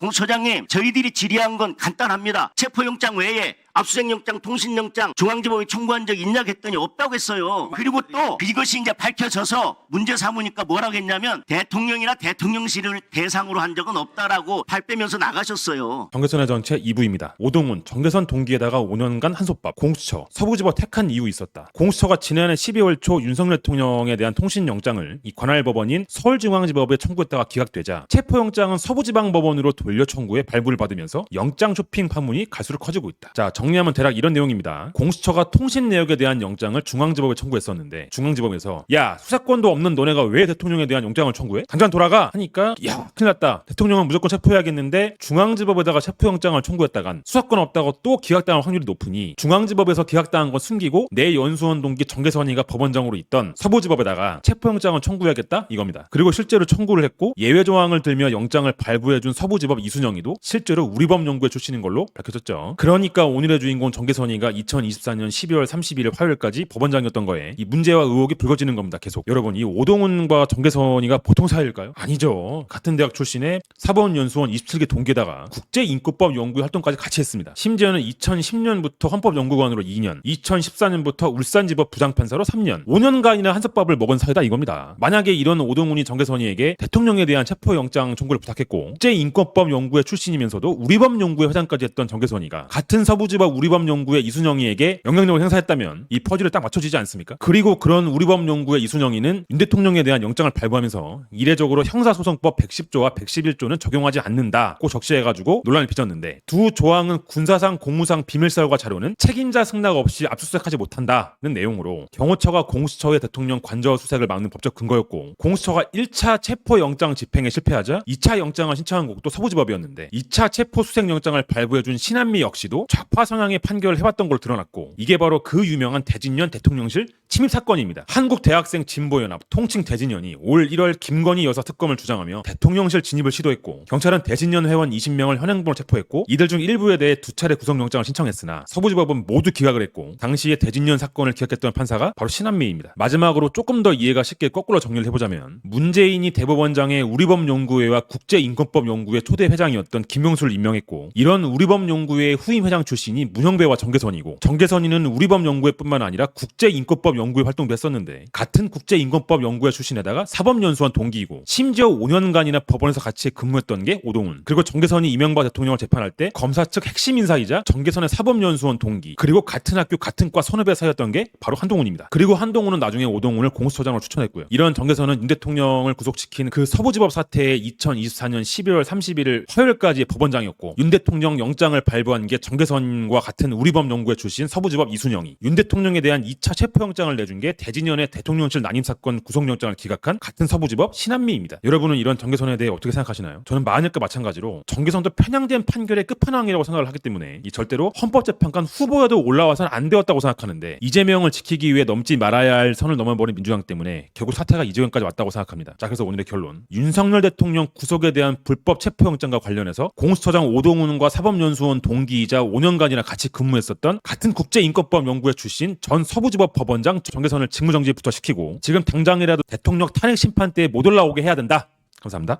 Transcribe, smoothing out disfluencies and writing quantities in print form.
공수처장님, 저희들이 질의한 건 간단합니다. 체포영장 외에 압수수색영장, 통신영장 중앙지법에 청구한 적 있냐 했더니 없다고 했어요. 그리고 또 이것이 이제 밝혀져서 문제 삼으니까 뭐라고 했냐면 대통령이나 대통령실을 대상으로 한 적은 없다라고 발 빼면서 나가셨어요. 정계선의 정체 2부입니다. 오동훈, 정계선 동기에다가 5년간 한솥밥, 공수처, 서부지법 택한 이유 있었다. 공수처가 지난해 12월 초 윤석열 대통령에 대한 통신영장을 이 관할 법원인 서울중앙지법에 청구했다가 기각되자 체포영장은 서부지방법원으로 돌려 청구해 발부를 받으면서 영장 쇼핑 파문이 갈수록 커지고 있다. 자, 정리하면 대략 이런 내용입니다. 공수처가 통신 내역에 대한 영장을 중앙지법에 청구했었는데 중앙지법에서 야, 수사권도 없는 너네가 왜 대통령에 대한 영장을 청구해? 당장 돌아가! 하니까 야, 큰일 났다. 대통령은 무조건 체포해야겠는데 중앙지법에다가 체포영장을 청구했다간 수사권 없다고 또 기각당할 확률이 높으니 중앙지법에서 기각당한 건 숨기고 내 연수원 동기 정계선이가 법원장으로 있던 서부지법에다가 체포영장을 청구해야겠다 이겁니다. 그리고 실제로 청구를 했고 예외 조항을 들며 영장을 발부해준 서부지법 이순영이도 실제로 우리법연구회 출신인 걸로 밝혀졌죠. 그러니까 오늘의 주인공 정계선이가 2024년 12월 31일 화요일까지 법원장이었던 거에 이 문제와 의혹이 불거지는 겁니다. 계속. 여러분, 이 오동훈과 정계선이가 보통 사이일까요? 아니죠. 같은 대학 출신의 사법연수원 27개 동기에다가 국제인권법 연구 활동까지 같이 했습니다. 심지어는 2010년부터 헌법연구관으로 2년, 2014년부터 울산지법 부장판사로 3년, 5년간이나 한솥밥을 먹은 사이다 이겁니다. 만약에 이런 오동훈이 정계선이에게 대통령에 대한 체포영장 청구를 부탁했고 국제인권법 연구회 출신이면서도 우리법연구회 회장까지 했던 정계선이가 같은 서부지법 우리법연구회 이순영이에게 영향력을 행사했다면 이 퍼즐을 딱 맞춰지지 않습니까? 그리고 그런 우리법연구회 이순영이는 윤 대통령에 대한 영장을 발부하면서 이례적으로 형사소송법 110조와 111조는 적용하지 않는다고 적시해가지고 논란이 빚었는데 두 조항은 군사상 공무상 비밀사유가 자료는 책임자 승낙 없이 압수수색하지 못한다는 내용으로 경호처가 공수처의 대통령 관저 수색을 막는 법적 근거였고 공수처가 1차 체포영장 집행에 실패하자 2차 영장을 신청한 것도 서부지법이었는데 2차 체포수색영장을 발부해준 신한미 역시도 좌파 성향의 판결을 해봤던 걸로 드러났고 이게 바로 그 유명한 대진년 대통령실 침입 사건입니다. 한국대학생 진보연합 통칭 대진년이 올 1월 김건희 여사 특검을 주장하며 대통령실 진입을 시도했고 경찰은 대진년 회원 20명을 현행범으로 체포했고 이들 중 일부에 대해 2차례 구속영장을 신청했으나 서부지법은 모두 기각을 했고 당시에 대진년 사건을 기각했던 판사가 바로 신한미입니다. 마지막으로 조금 더 이해가 쉽게 거꾸로 정리를 해보자면 문재인이 대법원장의 우리법연구회와 국제인권법연구회 초대 회장이었던 김용수를 임명했고 이런 우리법연구회의 후임 회장 출신이 문형배와 정계선이고 정계선이는 우리법연구회뿐만 아니라 국제인권법연구회 활동도 했었는데 같은 국제인권법연구회 출신에다가 사법연수원 동기이고 심지어 5년간이나 법원에서 같이 근무했던 게 오동훈. 그리고 정계선이 이명박 대통령을 재판할 때 검사 측 핵심 인사이자 정계선의 사법연수원 동기 그리고 같은 학교 같은 과 선후배 사이였던 게 바로 한동훈입니다. 그리고 한동훈은 나중에 오동훈을 공수처장으로 추천했고요. 이런 정계선은 윤 대통령을 구속시킨 그 서부지법 사태의 2024년 12월 31일 화요일까지의 법원장이었고 윤 대통령 영장을 발부한 게 정계선과 같은 우리법연구회 출신 서부지법 이순영이 윤 대통령에 대한 2차 체포영장을 내준 게 대진년의 대통령실 난임사건 구속영장을 기각한 같은 서부지법 신한미입니다. 여러분은 이런 정계선에 대해 어떻게 생각하시나요? 저는 만일과 마찬가지로 정계선도 편향된 판결의 끝판왕이라고 생각을 하기 때문에 이 절대로 헌법재판관 후보에도 올라와서는 안 되었다고 생각하는데 이재명을 지키기 위해 넘지 말아야 할 선을 넘어버린 민주당 때문에 결국 사태가 이 지경까지 왔다고 생각합니다. 자, 그래서 오늘의 결론. 윤석열 대통령 구속에 대한 불법 체포영장과 관련해서 공수처장 오동훈과 사법연수원 동기이자 5년간이나 같이 근무했었던 같은 국제인권법 연구회 출신 전 서부지법 법원장 정계선을 직무정지부터 시키고 지금 당장이라도 대통령 탄핵 심판대에 못 올라오게 해야 된다. 감사합니다.